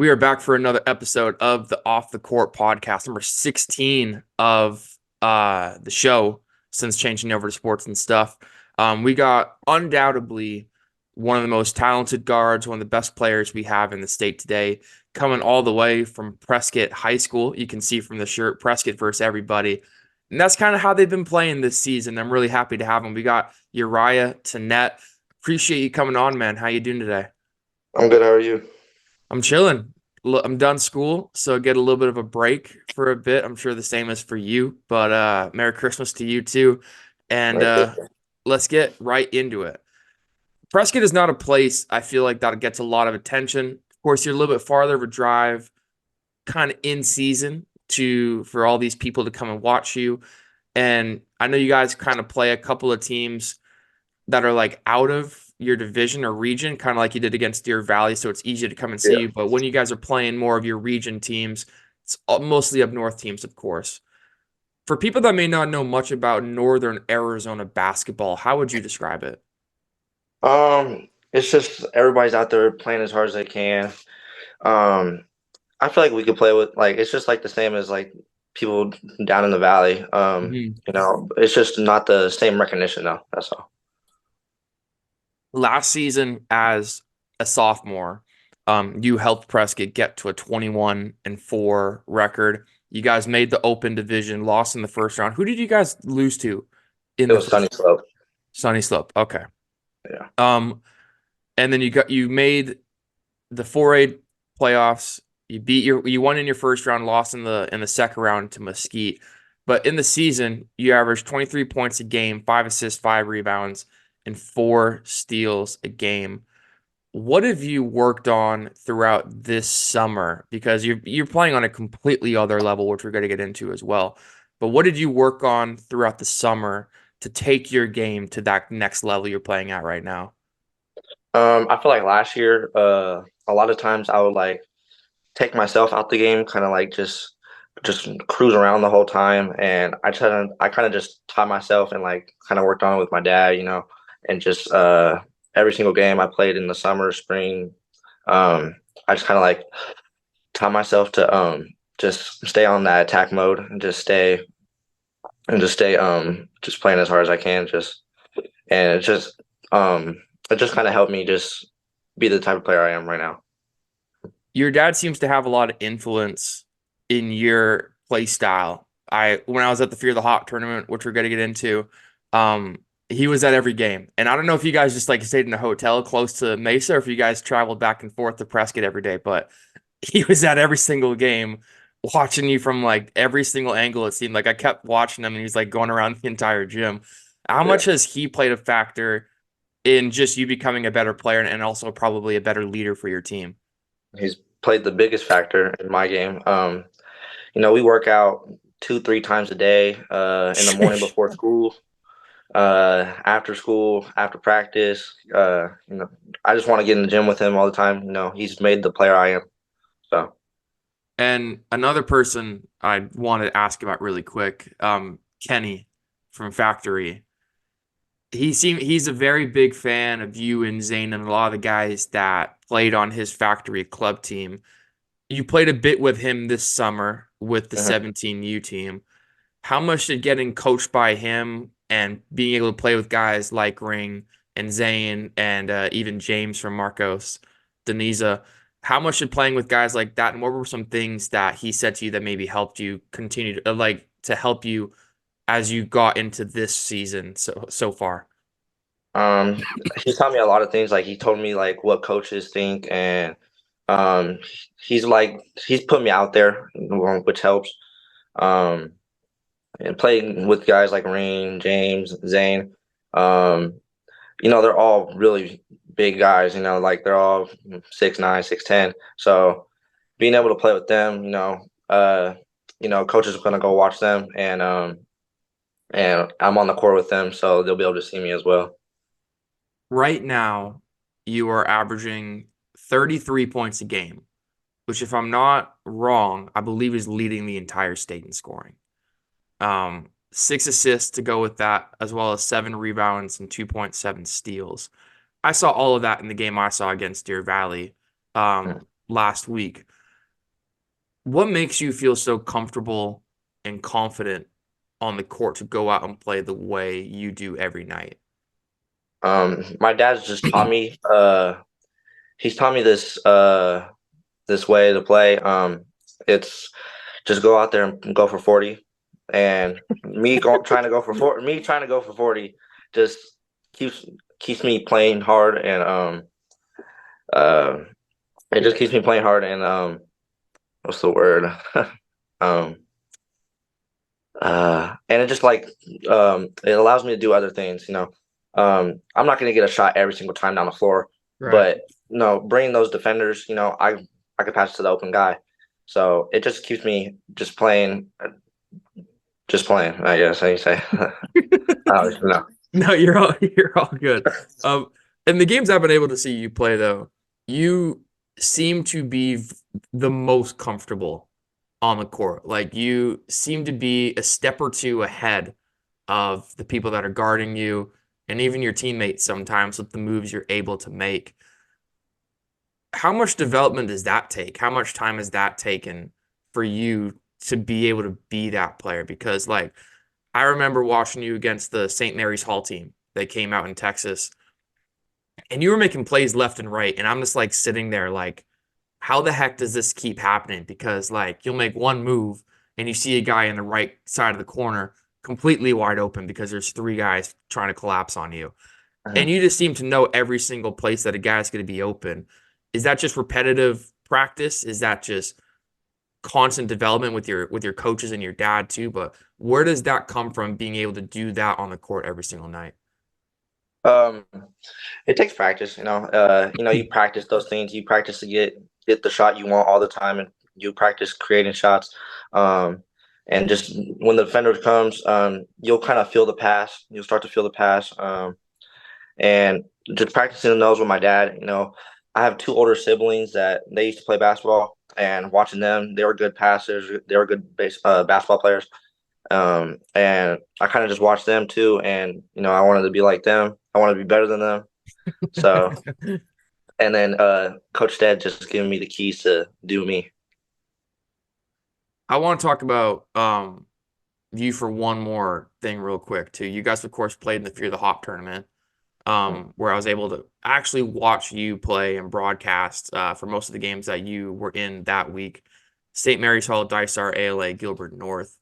We are back for another episode of the Off the Court podcast, number 16 of the show since changing over to sports and stuff. We got undoubtedly one of the most talented guards, one of the best players we have in the state today, coming all the way from Prescott High School. You can see from the shirt, Prescott versus everybody. And that's kind of how they've been playing this season. I'm really happy to have him. We got Uriah Tenette. Appreciate you coming on, man. How you doing today? I'm good. How are you? I'm chilling. I'm done school, so I get a little bit of a break for a bit. I'm sure the same is for you, but Merry Christmas to you too. And Right there. let's get right into it. Prescott is not a place I feel like that gets a lot of attention. Of course, you're a little bit farther of a drive, kind of in season for all these people to come and watch you. And I know you guys kind of play a couple of teams that are like out of your division or region, kind of like you did against Deer Valley, so it's easy to come and see Yeah. you. But when you guys are playing more of your region teams, it's mostly up north teams, of course. For people that may not know much about Northern Arizona basketball, how would you describe it? It's just everybody's out there playing as hard as they can. Um, I feel like we could play with it's just like the same as like people down in the valley. Mhm. It's just not the same recognition though. That's all. Last season, as a sophomore, you helped Prescott get to a 21-4 record. You guys made the Open Division, lost in the first round. Who did you guys lose to in It the was first? Sunny Slope. Sunny Slope. Okay. Yeah. Um, and then you made the 4A playoffs. You won in your first round, lost in the second round to Mesquite. But in the season, you averaged 23 points a game, 5 assists, 5 rebounds, and 4 steals a game. What have you worked on throughout this summer? Because you're playing on a completely other level, which we're going to get into as well. But what did you work on throughout the summer to take your game to that next level you're playing at right now? I feel like last year, a lot of times I would like take myself out the game, kind of like just cruise around the whole time, and I kind of just taught myself and like kind of worked on it with my dad, and just every single game I played in the summer, spring, I just kind of like taught myself to just stay on that attack mode and just stay just playing as hard as I can, and it just kind of helped me just be the type of player I am right now. Your dad seems to have a lot of influence in your play style. When I was at the Fear the Hawk tournament, which we're gonna get into, um, he was at every game. And I don't know if you guys just like stayed in a hotel close to Mesa or if you guys traveled back and forth to Prescott every day, but he was at every single game watching you from like every single angle. It seemed like I kept watching him and he was like going around the entire gym. How Yeah, much has he played a factor in just you becoming a better player and also probably a better leader for your team? he's played the biggest factor in my game. We work out 2, 3 times a day, in the morning before school, after school, after practice. I just want to get in the gym with him all the time. He's made the player I am. So, And another person I want to ask about really quick, Kenny from Factory. He's a very big fan of you and Zane and a lot of the guys that played on his Factory club team. You played a bit with him this summer with the mhm. 17U team. How much did getting coached by him and being able to play with guys like Ring and Zane and even James from Marcos, Deniza, how much did playing with guys like that and what were some things that he said to you that maybe helped you continue to to help you as you got into this season so far? um, he taught me a lot of things. Like he told me like what coaches think, and um, he's put me out there, which helps. Um, and playing with guys like Rain, James, Zane. Um, they're all really big guys, like they're all 6'9", 6'10". So being able to play with them, coaches are gonna go watch them, and I'm on the court with them, so they'll be able to see me as well. Right now, you are averaging 33 points a game, which if I'm not wrong, I believe is leading the entire state in scoring. 6 assists to go with that, as well as 7 rebounds and 2.7 steals. I saw all of that in the game I saw against Deer Valley. Mm. last week. What makes you feel so comfortable and confident on the court to go out and play the way you do every night? My dad's just taught me. He's taught me this way to play. It's just go out there and go for 40, and me trying to go for 40 just keeps keeps me playing hard, and uh, it just keeps me playing hard, and what's the word? um, and it just like it allows me to do other things. I'm not going to get a shot every single time down the floor, Right. but bringing those defenders, I could pass to the open guy, so it just keeps me just playing. I guess how you say. No. No, you're all good. And the games I've been able to see you play though, you seem to be the most comfortable on the court. Like you seem to be a step or two ahead of the people that are guarding you and even your teammates sometimes with the moves you're able to make. How much development does that take? How much time has that taken for you to be able to be that player? Because like I remember watching you against the St. Mary's Hall team that came out in Texas, and you were making plays left and right, and I'm just like sitting there like, how the heck does this keep happening? Because like you'll make one move and you see a guy in the right side of the corner completely wide open because there's three guys trying to collapse on you. And Mhm. you just seem to know every single place that a guy's going to be open. Is that just repetitive practice? Is that just constant development with your coaches and your dad too? But where does that come from being able to do that on the court every single night? Um, it takes practice. You practice those things. You practice to get the shot you want all the time, and you practice creating shots. Um, and just when the defender comes, you'll kind of feel the pass. You'll start to feel the pass. And just practicing those with my dad. I have two older siblings that they used to play basketball, and watching them, they were good passers. They were good basketball players. And I kind of just watched them too, and I wanted to be like them. I wanted to be better than them. So, and then Coach Stead just giving me the keys to do me. I want to talk about you for one more thing real quick too. You guys, of course, played in the Fear the Hop tournament, where I was able to actually watch you play and broadcast for most of the games that you were in that week. St. Mary's Hall, Dysart, ALA, Gilbert North.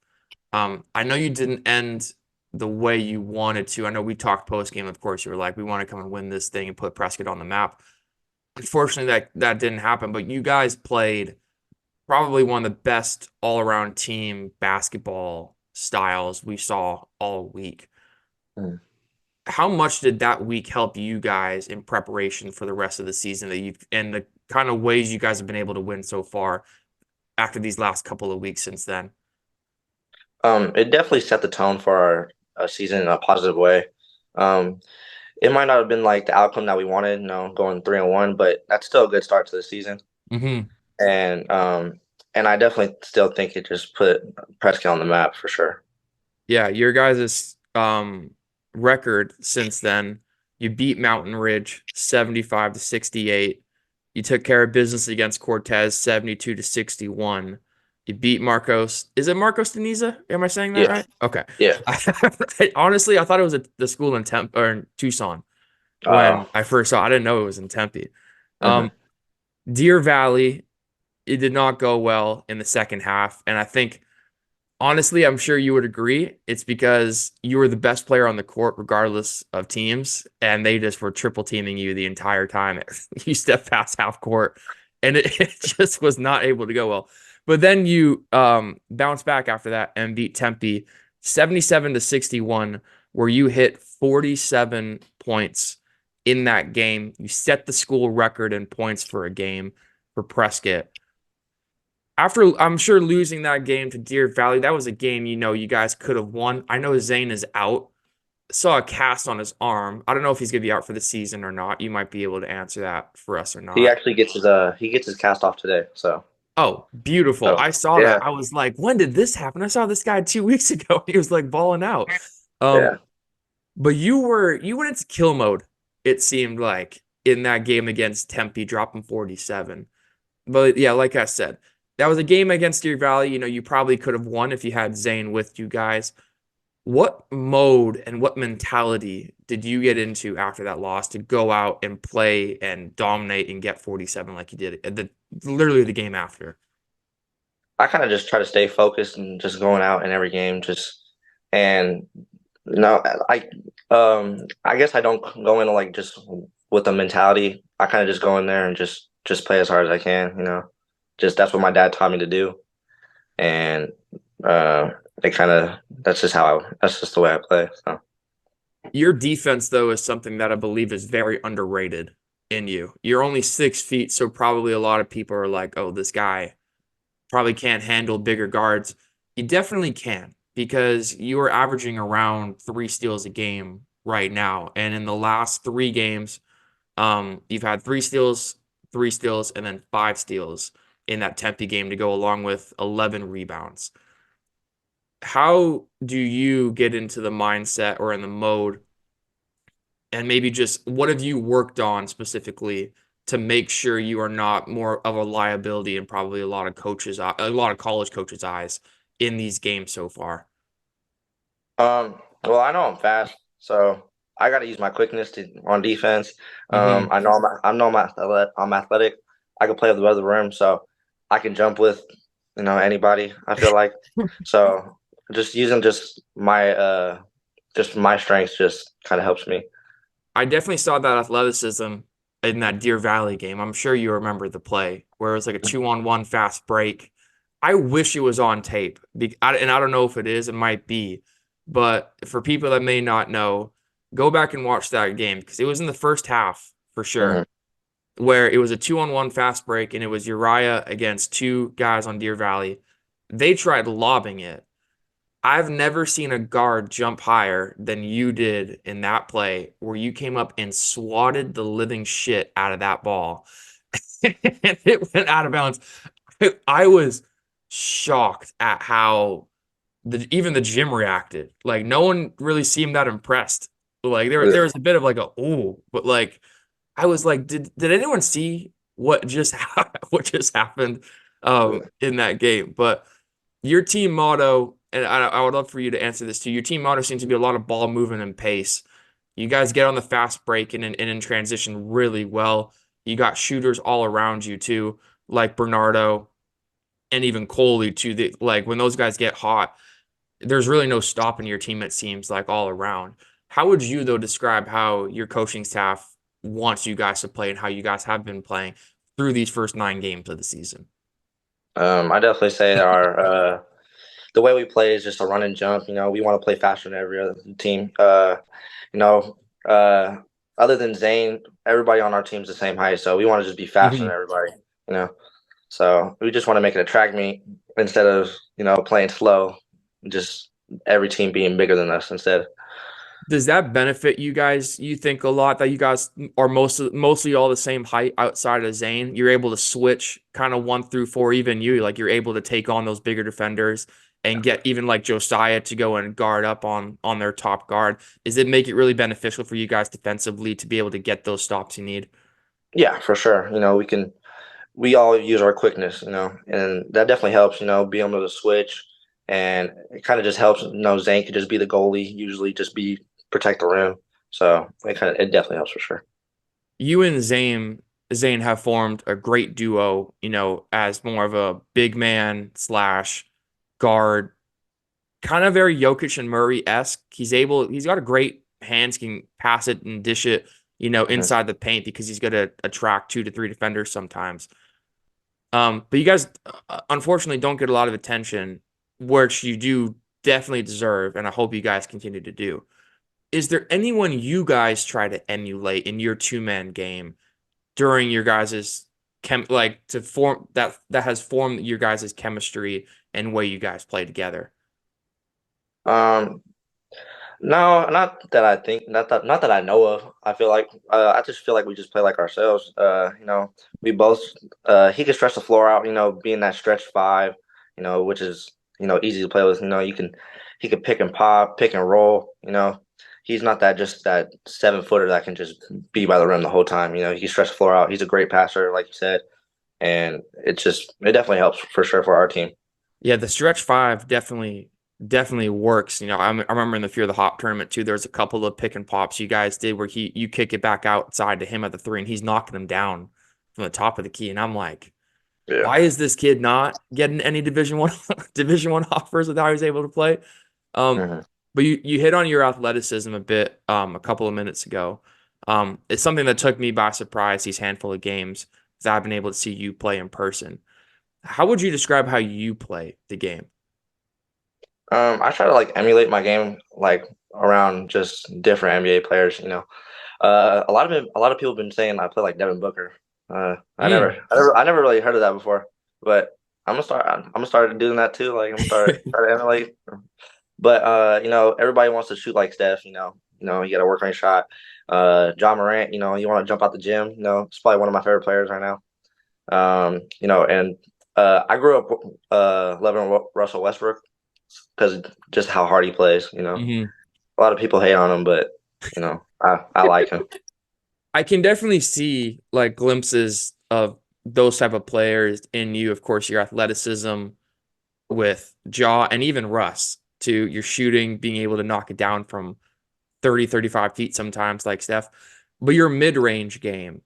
I know you didn't end the way you wanted to. I know we talked post game, of course. You were like, we want to come and win this thing and put Prescott on the map. Unfortunately, that didn't happen, but you guys played probably one of the best all-around team basketball styles we saw all week. Mm. How much did that week help you guys in preparation for the rest of the season that you've and the kind of ways you guys have been able to win so far after these last couple of weeks since then? It definitely set the tone for our season in a positive way. Um, it might not have been like the outcome that we wanted, going 3-1, but that's still a good start to the season. Mm-hmm. And I definitely still think it just put Prescott on the map for sure. Yeah, your guys' record since then, you beat Mountain Ridge 75 to 68. You took care of business against Cortez 72 to 61. You beat Marcos. Is it Marcos Deniza? Am I saying that Yeah, right? Okay. yeah. Honestly, I thought it was the school in Tempe or in Tucson Uh, when I first saw. I didn't know it was in Tempe. mhm. Um, Deer Valley, it did not go well in the second half, and I think honestly, I'm sure you would agree. It's because you were the best player on the court, regardless of teams, and they just were triple teaming you the entire time. You stepped past half court, and it just was not able to go well. But then you bounced back after that and beat Tempe 77 to 61, where you hit 47 points in that game. You set the school record in points for a game for Prescott after I'm sure losing that game to Deer Valley, that was a game you guys could have won. I know Zane is out. Saw a cast on his arm. I don't know if he's gonna be out for the season or not. You might be able to answer that for us or He not. actually he gets his cast off today. Oh, beautiful. So I saw that. yeah, I was like, when did this happen? I saw this guy 2 weeks ago. He was like balling out. Um, yeah. but you went into kill mode, it seemed like, in that game against Tempe, dropping 47. But yeah, like I said, that was a game against Deer Valley. You probably could have won if you had Zane with you guys. What mode and what mentality did you get into after that loss to go out and play and dominate and get 47 like you did literally the game after? I kind of just try to stay focused and just going out in every game, just and no, I guess I don't go in like just with a mentality. I kind of just go in there and just play as hard as I can, Just that's what my dad taught me to do, and uh, it kind of that's just the way I play. So. Your defense, though, is something that I believe is very underrated in you. You're only 6 feet, so probably a lot of people are like, oh, this guy probably can't handle bigger guards. You definitely can because you are averaging around 3 steals a game right now. And in the last 3 games, you've had 3 steals, and then 5 steals in that Tempe game to go along with 11 rebounds. How do you get into the mindset or in the mode, and maybe just what have you worked on specifically to make sure you are not more of a liability in probably a lot of college coaches' eyes in these games so far? Well, I know I'm fast, so I got to use my quickness on defense. Hmm. I'm athletic. I can play above the rim, so I can jump with anybody. I feel like so just using just my strengths just kind of helps me. I definitely saw that athleticism in that Deer Valley game. I'm sure you remember the play where it was like a 2-on-1 fast break. I wish it was on tape, and I don't know if it is. It might be, but for people that may not know, go back and watch that game because it was in the first half for Hmm. sure, where it was a 2-on-1 fast break and it was Uriah against 2 guys on Deer Valley. They tried lobbing it. I've never seen a guard jump higher than you did in that play where you came up and swatted the living shit out of that ball. And it went out of bounds. I was shocked at how even the gym reacted. Like no one really seemed that impressed. Like there was a bit of like a oh, but like I was like, did anyone see what just what just happened in that game? But your team motto, and I would love for you to answer this too. Your team motto seems to be a lot of ball movement and pace. You guys get on the fast break and in transition really well. You got shooters all around you too, like Bernardo and even Coley too. Like when those guys get hot, there's really no stopping your team, it seems like all around. How would you though describe how your coaching staff wants you guys to play and how you guys have been playing through these first 9 games of the season? I definitely say the way we play is just a run and jump. We want to play faster than every other team. You know, uh, Other than Zane, everybody on our team's the same height, so we want to just be faster than Mhm. everybody. You know, so we just want to make it a track meet instead of playing slow. Just every team being bigger than us instead. Does that benefit you guys? You think a lot that you guys are mostly all the same height outside of Zane? You're able to switch kind of 1 through 4, even you, like you're able to take on those bigger defenders and get even like Josiah to go and guard up on their top guard. Does it make it really beneficial for you guys defensively to be able to get those stops you need? Yeah, for sure. We all use our quickness, and that definitely helps, being able to switch. And it kind of just helps, Zane could just be the goalie, usually just be protect the rim. So it definitely helps for sure. You and Zane have formed a great duo, as more of a big man slash guard, kind of very Jokic and Murray-esque. He's got a great hands, can pass it and dish it, Mhm. inside the paint because he's going to attract 2 to 3 defenders sometimes. But you guys, unfortunately, don't get a lot of attention, which you do definitely deserve, and I hope you guys continue to do. Is there anyone you guys try to emulate in your 2-man game during your guys's like to form that has formed your guys's chemistry and way you guys play together? Um, no, not that I know of. I just feel like we just play like ourselves. We both he can stretch the floor out, being that stretch five, which is, easy to play with. He can pick and pop, pick and roll, He's not that 7-footer that can just be by the rim the whole time. He can stretch the floor out. He's a great passer, like you said. and it definitely helps for sure for our team. Yeah, the stretch five definitely works. I remember in the Fear the Hop tournament too. There was a couple of pick and pops you guys did where you kick it back outside to him at the three, and he's knocking them down from the top of the key. And I'm like, Yeah. why is this kid not getting any Division 1 Division 1 offers with how he's able to play? Um, Mhm. but you hit on your athleticism a bit a couple of minutes ago. It's something that took me by surprise these handful of games that I've been able to see you play in person. How would you describe how you play the game? I try to like emulate my game like around just different NBA players. A lot of people have been saying I play like Devin Booker. Mm. I never really heard of that before, but I'm gonna start doing that too. Like I'm gonna start try to emulate. But everybody wants to shoot like Steph. You got to work on your shot. John Morant, you want to jump out the gym. It's probably one of my favorite players right now. And I grew up loving Russell Westbrook because just how hard he plays. Hmm. A lot of people hate on him, but I like him. I can definitely see like glimpses of those type of players in you. Of course, your athleticism with Jaw and even Russ to your shooting, being able to knock it down from 30, 35 feet sometimes like Steph. But your mid-range game,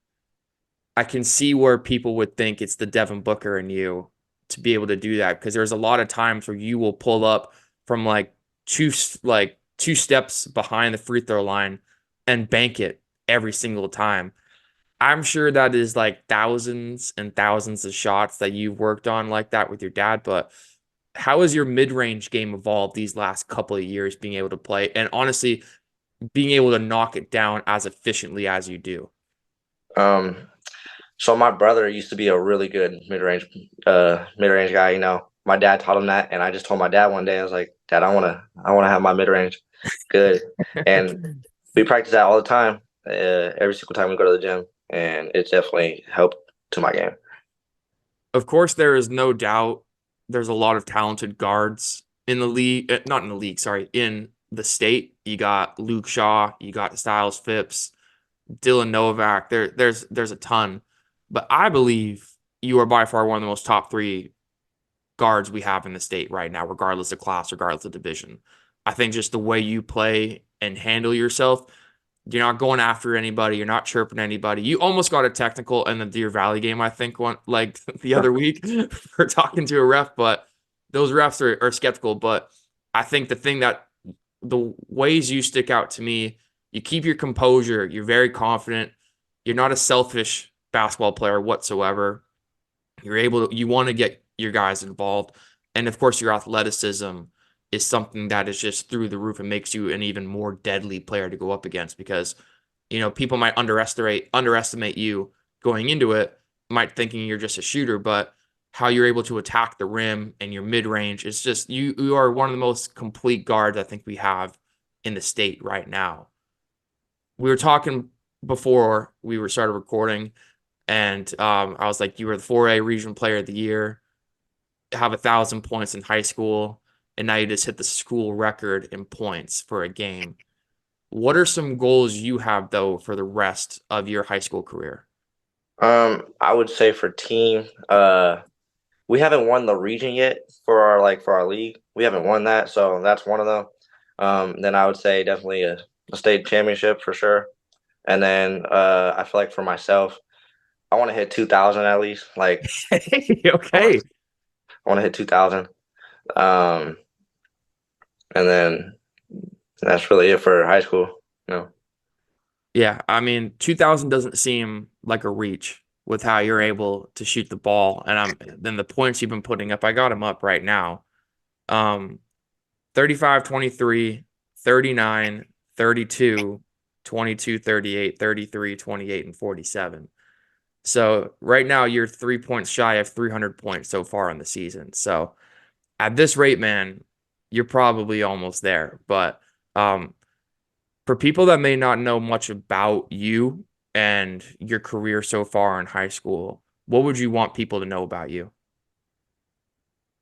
I can see where people would think it's the Devin Booker in you to be able to do that because there's a lot of times where you will pull up from two steps behind the free throw line and bank it every single time. I'm sure that is like thousands and thousands of shots that you've worked on like that with your dad, but how has your mid-range game evolved these last couple of years being able to play and honestly being able to knock it down as efficiently as you do? Um, so my brother used to be a really good mid range guy. My dad taught him that, and I just told my dad one day, I was like, Dad, I wanna have my mid range good, and we practice that all the time, every single time we go to the gym, and it's definitely helped to my game. Of course, there is no doubt there's a lot of talented guards in the league, not in the league, sorry, in the state. You got Luke Shaw, you got Styles Phipps, Dylan Novak. There's a ton, but I believe you are by far one of the most top three guards we have in the state right now, regardless of class, regardless of division. I think just the way you play and handle yourself, you're not going after anybody, you're not chirping anybody. You almost got a technical in the Deer Valley game, I think, one like the other week for talking to a ref, but those refs are skeptical. But I think the ways you stick out to me, you keep your composure, you're very confident, you're not a selfish basketball player whatsoever. You want to get your guys involved. And of course, your athleticism is something that is just through the roof and makes you an even more deadly player to go up against because, people might underestimate you going into it, might thinking you're just a shooter, but how you're able to attack the rim and your mid range is just you are one of the most complete guards I think we have in the state right now. We were talking before we were started recording, and I was like, you were the 4A regional player of the year, have 1,000 points in high school, and now you just hit the school record in points for a game. What are some goals you have though for the rest of your high school career? I would say for team, we haven't won the region yet for our league. We haven't won that, so that's one of them. Then I would say definitely a state championship for sure. And then I feel like for myself, I want to hit 2,000 at least. Like I want Okay. I want to hit 2,000. Um, and then that's really it for high school. You know. Yeah, I mean, 2,000 doesn't seem like a reach with how you're able to shoot the ball. And then the points you've been putting up, I got them up right now. Um, 35, 23, 39, 32, 22, 38, 33, 28, and 47. So right now you're 3 points shy of 300 points so far in the season. So at this rate, man, you're probably almost there. But um, for people that may not know much about you and your career so far in high school, what would you want people to know about you?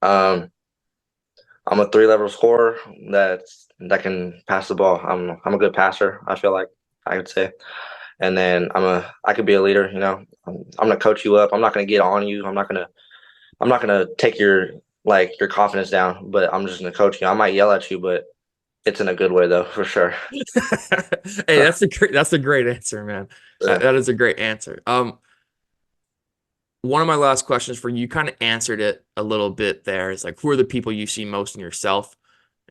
Um, I'm a three-level scorer that can pass the ball. I'm a good passer. I feel like I could say. and then I could be a leader. I'm gonna coach you up. I'm not gonna get on you. I'm not gonna take your confidence down, but I'm just gonna coach you. I might yell at you, but it's in a good way though, for sure. Hey, that's a great answer, man. Yeah. That is a great answer. One of my last questions for you, kind of answered it a little bit there, is like, who are the people you see most in yourself?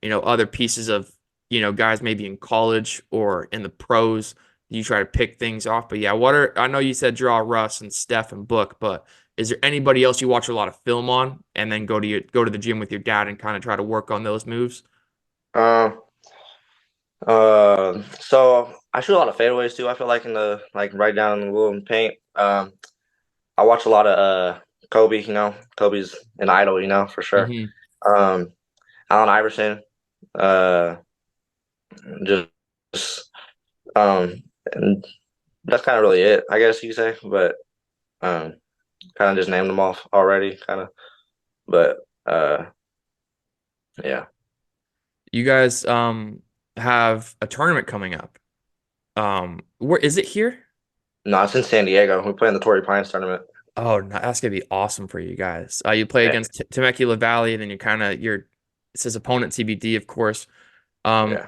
Other pieces of, guys maybe in college or in the pros, you try to pick things off. But yeah, I know you said draw Russ and Steph and Book, but is there anybody else you watch a lot of film on and then go to the gym with your dad and kind of try to work on those moves? Uh, so I shoot a lot of fadeaways too. I feel like in the like right down in the little paint. I watch a lot of Kobe. Kobe's an idol. For sure. Hmm. Um, Allen Iverson. Uh, just and that's kind of really it, I guess you could say. But um, kind of just named them off already, kind of. But yeah. You guys have a tournament coming up. Where is it here? No, it's in San Diego. We play in the Torrey Pines tournament. Oh, no, that's gonna be awesome for you guys. You play Yeah, against Temecula Valley, and then it's his opponent TBD, of course. Um, yeah.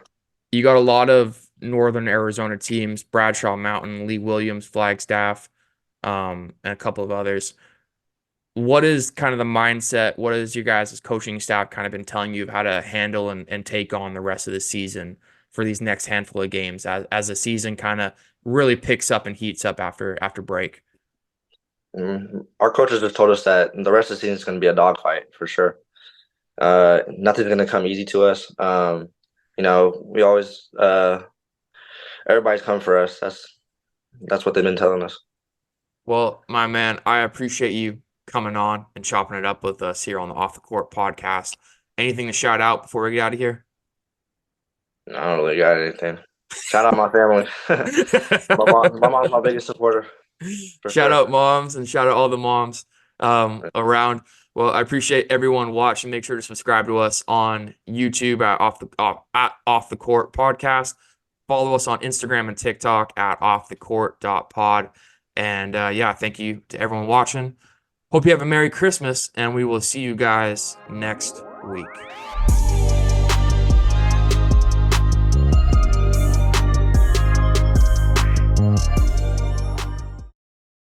you got a lot of Northern Arizona teams: Bradshaw Mountain, Lee Williams, Flagstaff, and a couple of others. What is kind of the mindset? What has your guys' coaching staff kind of been telling you of how to handle and take on the rest of the season for these next handful of games as the season kind of really picks up and heats up after break? Our coaches just told us that the rest of the season is going to be a dogfight for sure. Nothing's going to come easy to us. We always everybody's come for us. That's what they've been telling us. Well, my man, I appreciate you coming on and chopping it up with us here on the Off the Court podcast. Anything to shout out before we get out of here? I don't really got anything. Shout out my family. My mom's my biggest supporter for Shout sure. out moms and shout out all the moms around. Well, I appreciate everyone watching. Make sure to subscribe to us on YouTube at Off the Court Podcast. Follow us on Instagram and TikTok at offthecourt.pod. And yeah, thank you to everyone watching. Hope you have a Merry Christmas, and we will see you guys next week.